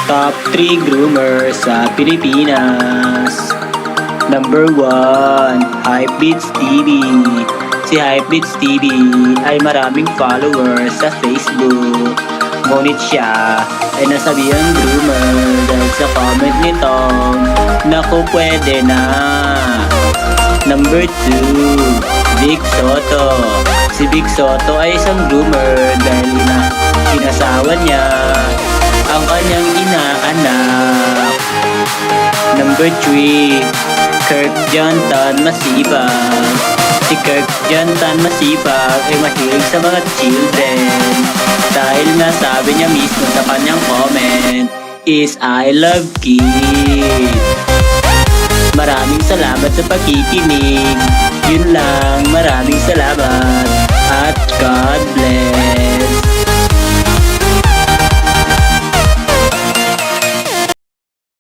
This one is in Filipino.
Top 3 groomer sa Pilipinas. Number 1, Hypebeats TV. Si Hypebeats TV ay maraming followers sa Facebook. Ngunit siya ay nasabihang groomer dahil sa comment nito, naku pwede na. Number 2, Vic Soto. Si Vic Soto ay isang groomer dahil inasawa niya ang kanyang inaanak. Number 3, Kirk Jontan Masibag. Si Kirk Jontan Masibag ay mahilig sa mga children dahil nga sabi niya mismo sa kanyang comment is I love kids. Maraming salamat sa pagkikinig. Yun lang, maraming salamat at God bless.